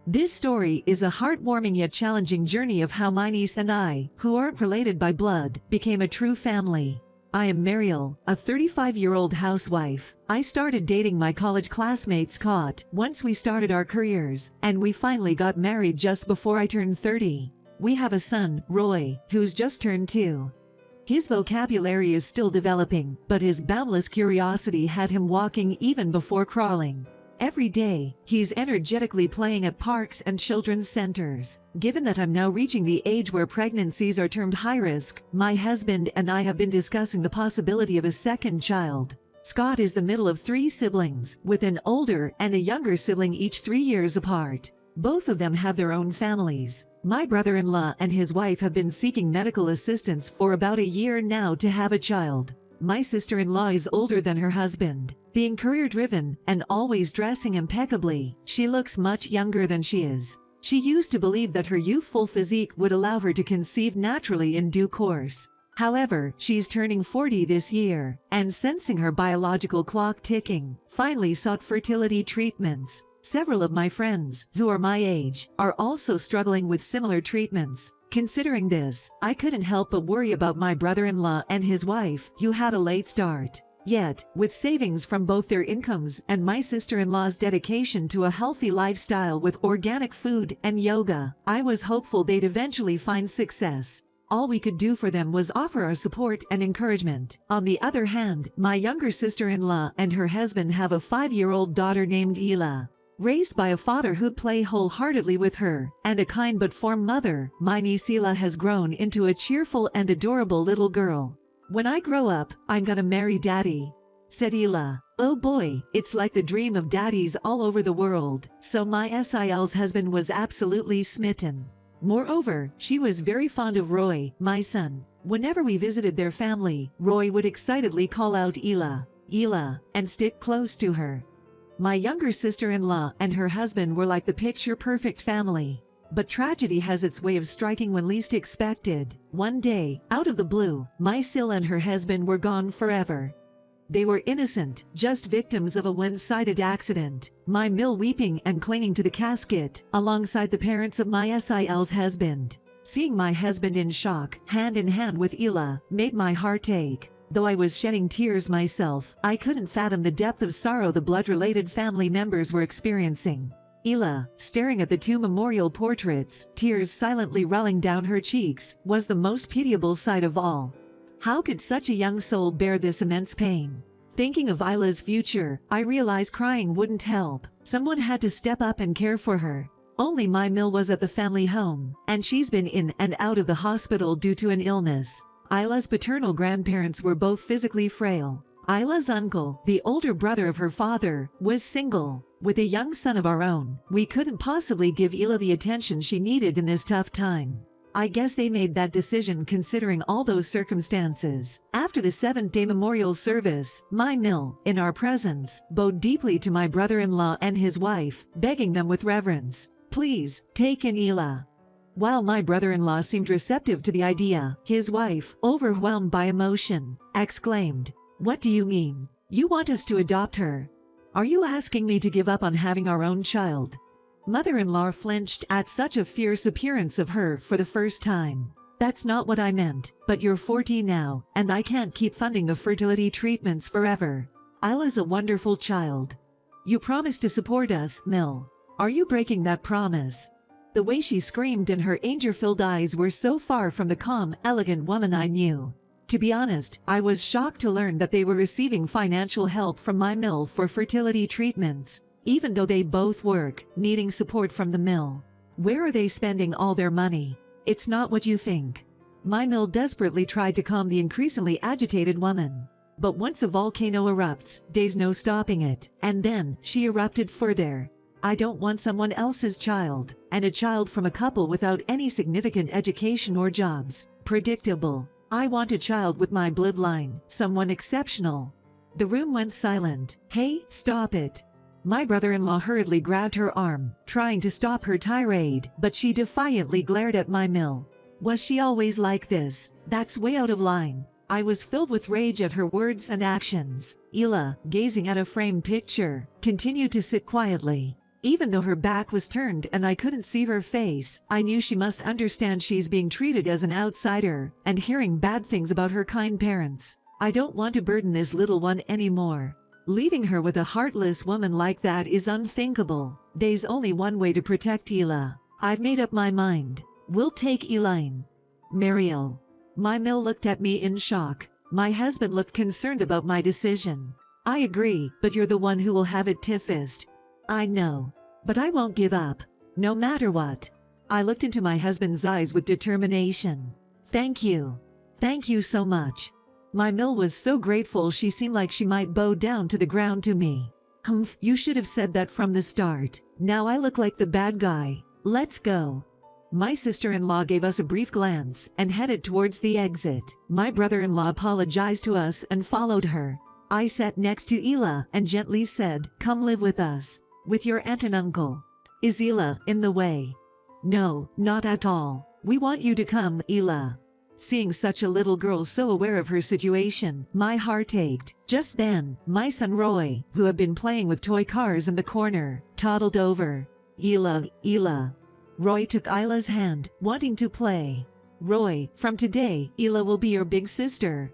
This story is a heartwarming yet challenging journey of how my niece and I, who aren't related by blood, became a true family. I am Mariel, a 35-year-old housewife. I started dating my college classmate Scott once we started our careers, and we finally got married just before I turned 30. We have a son, Roy, who's just turned 2. His vocabulary is still developing, but his boundless curiosity had him walking even before crawling. Every day, he's energetically playing at parks and children's centers. Given that I'm now reaching the age where pregnancies are termed high risk, my husband and I have been discussing the possibility of a second child. Scott is the middle of 3 siblings, with an older and a younger sibling each 3 years apart. Both of them have their own families. My brother-in-law and his wife have been seeking medical assistance for about a year now to have a child. My sister-in-law is older than her husband. Being career-driven and always dressing impeccably, she looks much younger than she is. She used to believe that her youthful physique would allow her to conceive naturally in due course. However, she's turning 40 this year, and sensing her biological clock ticking, finally sought fertility treatments. Several of my friends, who are my age, are also struggling with similar treatments. Considering this, I couldn't help but worry about my brother-in-law and his wife, who had a late start. Yet, with savings from both their incomes and my sister-in-law's dedication to a healthy lifestyle with organic food and yoga, I was hopeful they'd eventually find success. All we could do for them was offer our support and encouragement. On the other hand, my younger sister-in-law and her husband have a 5-year-old daughter named Ela. Raised by a father who'd play wholeheartedly with her, and a kind but firm mother, my niece Ela has grown into a cheerful and adorable little girl. "When I grow up, I'm gonna marry Daddy," said Ela. Oh boy, it's like the dream of daddies all over the world, so my SIL's husband was absolutely smitten. Moreover, she was very fond of Roy, my son. Whenever we visited their family, Roy would excitedly call out Ela, Ela, and stick close to her. My younger sister-in-law and her husband were like the picture-perfect family. But tragedy has its way of striking when least expected. One day, out of the blue, my Sil and her husband were gone forever. They were innocent, just victims of a one-sided accident. My Mill weeping and clinging to the casket, alongside the parents of my SIL's husband. Seeing my husband in shock, hand in hand with Ela, made my heart ache. Though I was shedding tears myself, I couldn't fathom the depth of sorrow the blood-related family members were experiencing. Ela, staring at the 2 memorial portraits, tears silently rolling down her cheeks, was the most pitiable sight of all. How could such a young soul bear this immense pain? Thinking of Ila's future, I realized crying wouldn't help. Someone had to step up and care for her. Only my Mill was at the family home, and she's been in and out of the hospital due to an illness. Ila's paternal grandparents were both physically frail. Ila's uncle, the older brother of her father, was single. With a young son of our own, we couldn't possibly give Ela the attention she needed in this tough time. I guess they made that decision considering all those circumstances. After the 7th-day memorial service, my Mill, in our presence, bowed deeply to my brother-in-law and his wife, begging them with reverence, "Please, take in Ela." While my brother-in-law seemed receptive to the idea, his wife, overwhelmed by emotion, exclaimed, "What do you mean? You want us to adopt her? Are you asking me to give up on having our own child?" Mother-in-law flinched at such a fierce appearance of her for the first time. "That's not what I meant, but you're 40 now, and I can't keep funding the fertility treatments forever. Ila's a wonderful child. You promised to support us, Mill. Are you breaking that promise?" The way she screamed and her anger-filled eyes were so far from the calm, elegant woman I knew. To be honest, I was shocked to learn that they were receiving financial help from my Mill for fertility treatments, even though they both work, needing support from the Mill. Where are they spending all their money? It's not what you think. My Mill desperately tried to calm the increasingly agitated woman. But once a volcano erupts, there's no stopping it, and then she erupted further. "I don't want someone else's child, and a child from a couple without any significant education or jobs. Predictable. I want a child with my bloodline, someone exceptional." The room went silent. "Hey, stop it." My brother-in-law hurriedly grabbed her arm, trying to stop her tirade, but she defiantly glared at my Mill. Was she always like this? That's way out of line. I was filled with rage at her words and actions. Ela, gazing at a framed picture, continued to sit quietly. Even though her back was turned and I couldn't see her face, I knew she must understand she's being treated as an outsider and hearing bad things about her kind parents. I don't want to burden this little one anymore. Leaving her with a heartless woman like that is unthinkable. There's only one way to protect Ela. I've made up my mind. We'll take Elaine. Mariel. My mill looked at me in shock. My husband looked concerned about my decision. I agree, but you're the one who will have it toughest. I know. But I won't give up. No matter what. I looked into my husband's eyes with determination. Thank you. Thank you so much. My mill was so grateful she seemed like she might bow down to the ground to me. Humph, you should have said that from the start. Now I look like the bad guy. Let's go. My sister-in-law gave us a brief glance and headed towards the exit. My brother-in-law apologized to us and followed her. I sat next to Ela and gently said, "Come live with us, with your aunt and uncle." Is Ela in the way? No, not at all. We want you to come, Ela. Seeing such a little girl so aware of her situation, my heart ached. Just then, my son Roy, who had been playing with toy cars in the corner, toddled over. Ela. Roy took Ila's hand, wanting to play. Roy, from today, Ela will be your big sister.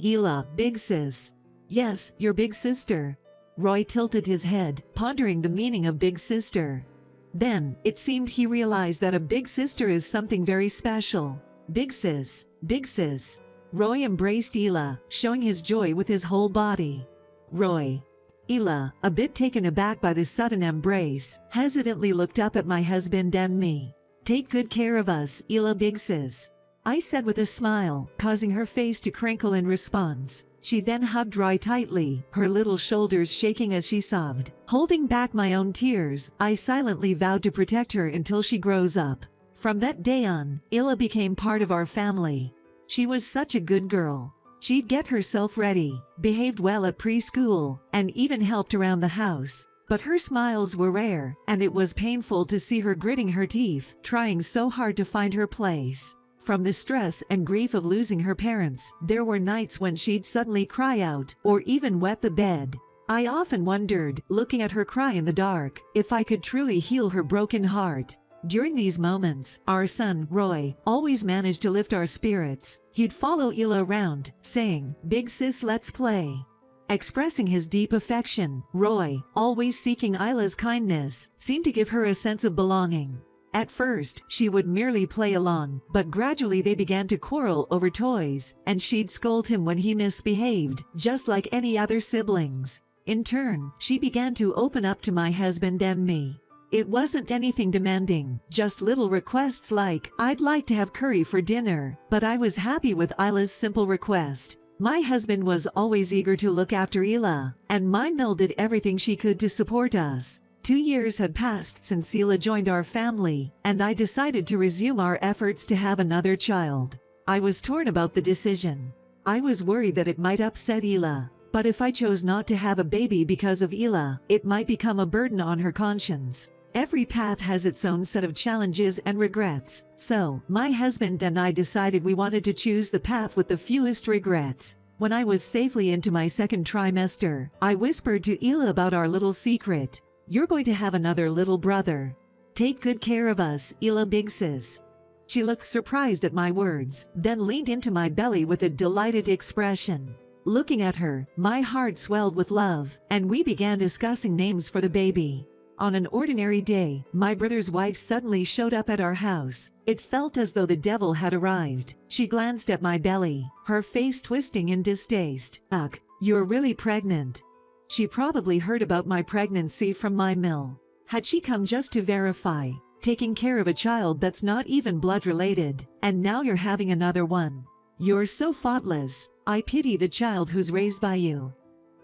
Ela, big sis. Yes, your big sister. Roy tilted his head, pondering the meaning of big sister. Then, it seemed he realized that a big sister is something very special. Big sis, big sis. Roy embraced Ela, showing his joy with his whole body. Roy. Ela, a bit taken aback by the sudden embrace, hesitantly looked up at my husband and me. Take good care of us, Ela big sis. I said with a smile, causing her face to crinkle in response. She then hugged Roy tightly, her little shoulders shaking as she sobbed. Holding back my own tears, I silently vowed to protect her until she grows up. From that day on, Ela became part of our family. She was such a good girl. She'd get herself ready, behaved well at preschool, and even helped around the house. But her smiles were rare, and it was painful to see her gritting her teeth, trying so hard to find her place. From the stress and grief of losing her parents, there were nights when she'd suddenly cry out, or even wet the bed. I often wondered, looking at her cry in the dark, if I could truly heal her broken heart. During these moments, our son, Roy, always managed to lift our spirits. He'd follow Ela around, saying, "Big sis, let's play." Expressing his deep affection, Roy, always seeking Ila's kindness, seemed to give her a sense of belonging. At first, she would merely play along, but gradually they began to quarrel over toys, and she'd scold him when he misbehaved, just like any other siblings. In turn, she began to open up to my husband and me. It wasn't anything demanding, just little requests like, "I'd like to have curry for dinner," but I was happy with Ila's simple request. My husband was always eager to look after Ela, and my mill did everything she could to support us. 2 years had passed since Ela joined our family, and I decided to resume our efforts to have another child. I was torn about the decision. I was worried that it might upset Ela, but if I chose not to have a baby because of Ela, it might become a burden on her conscience. Every path has its own set of challenges and regrets, so my husband and I decided we wanted to choose the path with the fewest regrets. When I was safely into my second trimester, I whispered to Ela about our little secret. "You're going to have another little brother. Take good care of us, Ela big sis." She looked surprised at my words, then leaned into my belly with a delighted expression. Looking at her, my heart swelled with love, and we began discussing names for the baby. On an ordinary day, my brother's wife suddenly showed up at our house. It felt as though the devil had arrived. She glanced at my belly, her face twisting in distaste. "Ugh, you're really pregnant." She probably heard about my pregnancy from my mill. Had she come just to verify, taking care of a child that's not even blood related, and now you're having another one? You're so thoughtless. I pity the child who's raised by you.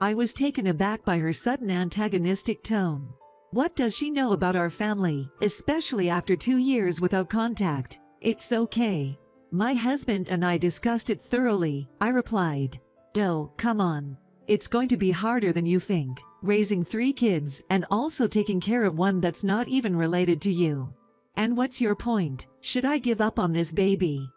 I was taken aback by her sudden antagonistic tone. What does she know about our family, especially after 2 years without contact? "It's okay. My husband and I discussed it thoroughly," I replied. "Oh, come on. It's going to be harder than you think, raising 3 kids and also taking care of one that's not even related to you. And what's your point? Should I give up on this baby?"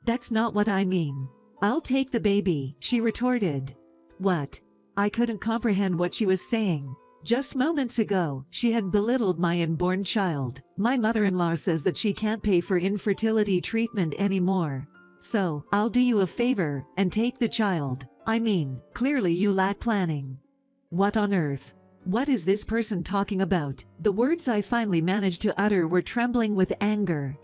"That's not what I mean. I'll take the baby," she retorted. What? I couldn't comprehend what she was saying. Just moments ago, she had belittled my unborn child. My mother-in-law says that she can't pay for infertility treatment anymore. So, I'll do you a favor and take the child. I mean, clearly you lack planning. What on earth? What is this person talking about? The words I finally managed to utter were trembling with anger.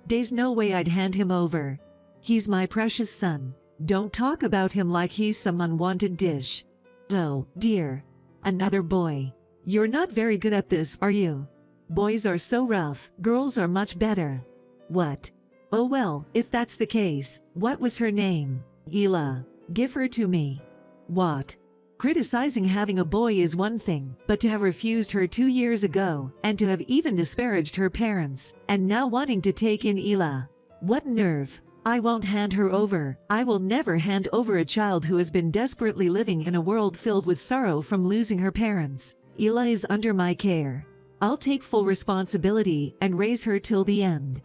There's no way I'd hand him over. He's my precious son. Don't talk about him like he's some unwanted dish. Oh, dear. Another boy. You're not very good at this, are you? Boys are so rough, girls are much better. What? Oh well, if that's the case, what was her name? Hila. Give her to me. What? Criticizing having a boy is one thing, but to have refused her 2 years ago, and to have even disparaged her parents, and now wanting to take in Hila. What nerve! I won't hand her over. I will never hand over a child who has been desperately living in a world filled with sorrow from losing her parents. Hila is under my care. I'll take full responsibility and raise her till the end.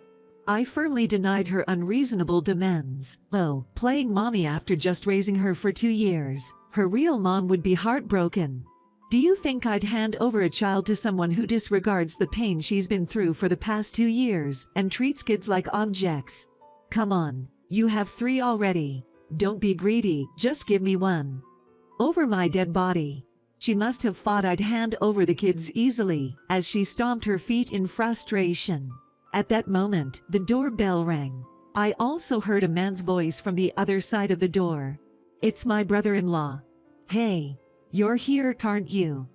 I firmly denied her unreasonable demands. Oh, playing mommy after just raising her for 2 years. Her real mom would be heartbroken. Do you think I'd hand over a child to someone who disregards the pain she's been through for the past 2 years and treats kids like objects? Come on, you have 3 already. Don't be greedy, just give me 1. Over my dead body. She must have thought I'd hand over the kids easily, as she stomped her feet in frustration. At that moment, the doorbell rang. I also heard a man's voice from the other side of the door. It's my brother-in-law. Hey, you're here, aren't you?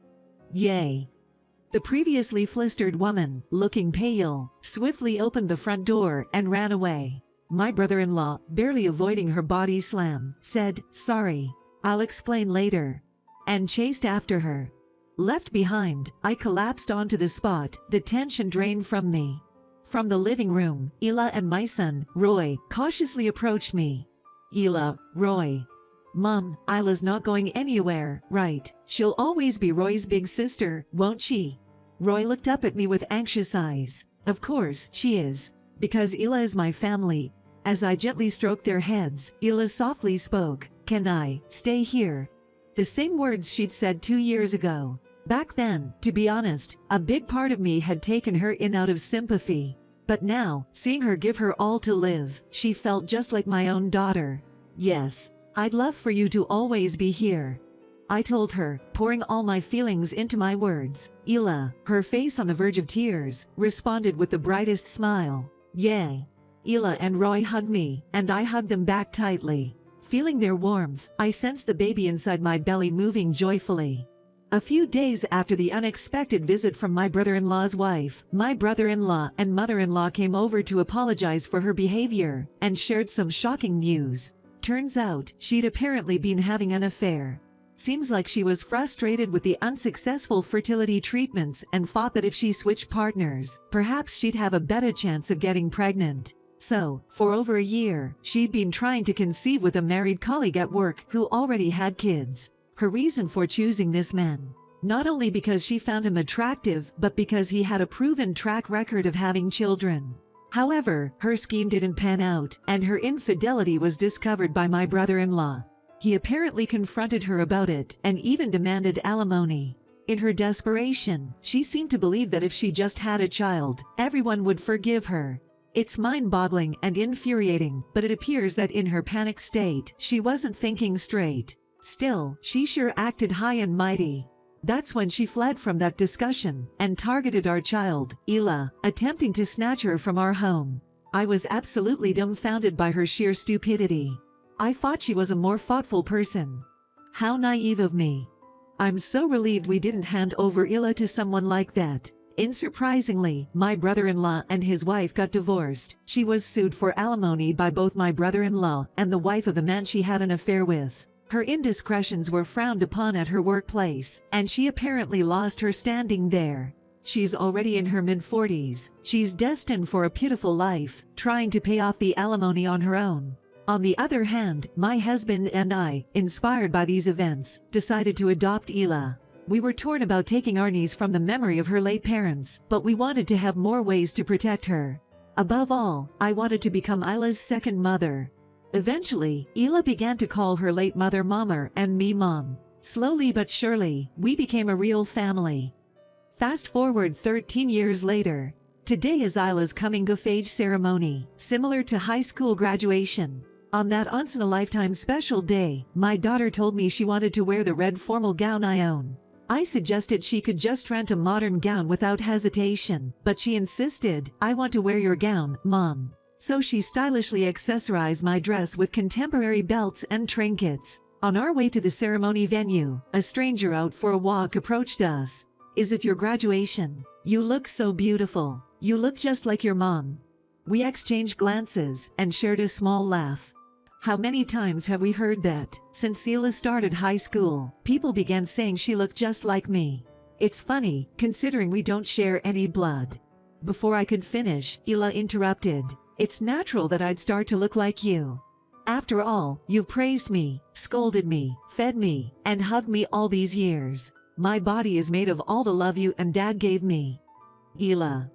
Yay. The previously flustered woman, looking pale, swiftly opened the front door and ran away. My brother-in-law, barely avoiding her body slam, said, "Sorry, I'll explain later," and chased after her. Left behind, I collapsed onto the spot, the tension drained from me. From the living room, Hila and my son, Roy, cautiously approached me. Hila, Roy. Mom, Hila's not going anywhere, right? She'll always be Roy's big sister, won't she? Roy looked up at me with anxious eyes. Of course, she is. Because Hila is my family. As I gently stroked their heads, Hila softly spoke, "Can I stay here?" The same words she'd said 2 years ago. Back then, to be honest, a big part of me had taken her in out of sympathy. But now, seeing her give her all to live, she felt just like my own daughter. "Yes, I'd love for you to always be here," I told her, pouring all my feelings into my words. Hila, her face on the verge of tears, responded with the brightest smile. "Yay." Hila and Roy hugged me, and I hugged them back tightly. Feeling their warmth, I sensed the baby inside my belly moving joyfully. A few days after the unexpected visit from my brother-in-law's wife, my brother-in-law and mother-in-law came over to apologize for her behavior and shared some shocking news. Turns out, she'd apparently been having an affair. Seems like she was frustrated with the unsuccessful fertility treatments and thought that if she switched partners, perhaps she'd have a better chance of getting pregnant. So, for over a year, she'd been trying to conceive with a married colleague at work who already had kids. Her reason for choosing this man, not only because she found him attractive, but because he had a proven track record of having children. However, her scheme didn't pan out, and her infidelity was discovered by my brother-in-law. He apparently confronted her about it, and even demanded alimony. In her desperation, she seemed to believe that if she just had a child, everyone would forgive her. It's mind-boggling and infuriating, but it appears that in her panic state, she wasn't thinking straight. Still, she sure acted high and mighty. That's when she fled from that discussion and targeted our child, Hila, attempting to snatch her from our home. I was absolutely dumbfounded by her sheer stupidity. I thought she was a more thoughtful person. How naive of me. I'm so relieved we didn't hand over Hila to someone like that. Unsurprisingly, my brother-in-law and his wife got divorced. She was sued for alimony by both my brother-in-law and the wife of the man she had an affair with. Her indiscretions were frowned upon at her workplace, and she apparently lost her standing there. She's already in her mid-40s. She's destined for a pitiful life, trying to pay off the alimony on her own. On the other hand, my husband and I, inspired by these events, decided to adopt Hila. We were torn about taking Arnie's from the memory of her late parents, but we wanted to have more ways to protect her. Above all, I wanted to become Hila's second mother. Eventually, Hila began to call her late mother Mama and me Mom. Slowly but surely, we became a real family. Fast forward 13 years later. Today is Isla's coming-of-age ceremony, similar to high school graduation. On that once-in-a-lifetime special day, my daughter told me she wanted to wear the red formal gown I own. I suggested she could just rent a modern gown without hesitation, but she insisted, "I want to wear your gown, Mom." So she stylishly accessorized my dress with contemporary belts and trinkets. On our way to the ceremony venue, a stranger out for a walk approached us. "Is it your graduation? You look so beautiful. You look just like your mom." We exchanged glances and shared a small laugh. How many times have we heard that? Since Hila started high school, people began saying she looked just like me. It's funny, considering we don't share any blood. Before I could finish, Hila interrupted. "It's natural that I'd start to look like you. After all, you've praised me, scolded me, fed me, and hugged me all these years. My body is made of all the love you and Dad gave me." Hila.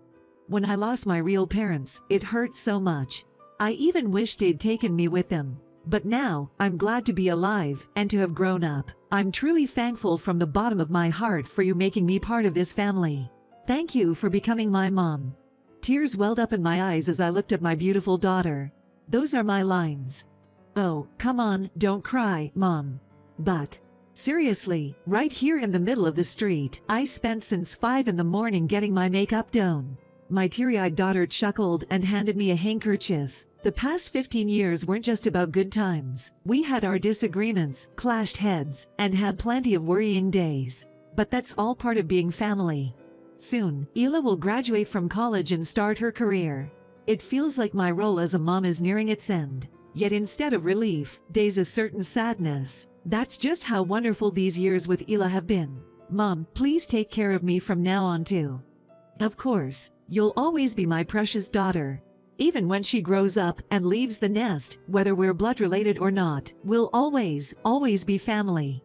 When I lost my real parents, it hurt so much. I even wished they'd taken me with them. But now, I'm glad to be alive and to have grown up. I'm truly thankful from the bottom of my heart for you making me part of this family. Thank you for becoming my mom. Tears welled up in my eyes as I looked at my beautiful daughter. Those are my lines. Oh, come on, don't cry, Mom. But seriously, right here in the middle of the street, I spent since 5 in the morning getting my makeup done. My teary-eyed daughter chuckled and handed me a handkerchief. The past 15 years weren't just about good times. We had our disagreements, clashed heads, and had plenty of worrying days. But that's all part of being family. Soon, Hila will graduate from college and start her career. It feels like my role as a mom is nearing its end. Yet instead of relief, there's a certain sadness. That's just how wonderful these years with Hila have been. Mom, please take care of me from now on too. Of course, you'll always be my precious daughter. Even when she grows up and leaves the nest, whether we're blood related or not, we'll always be family.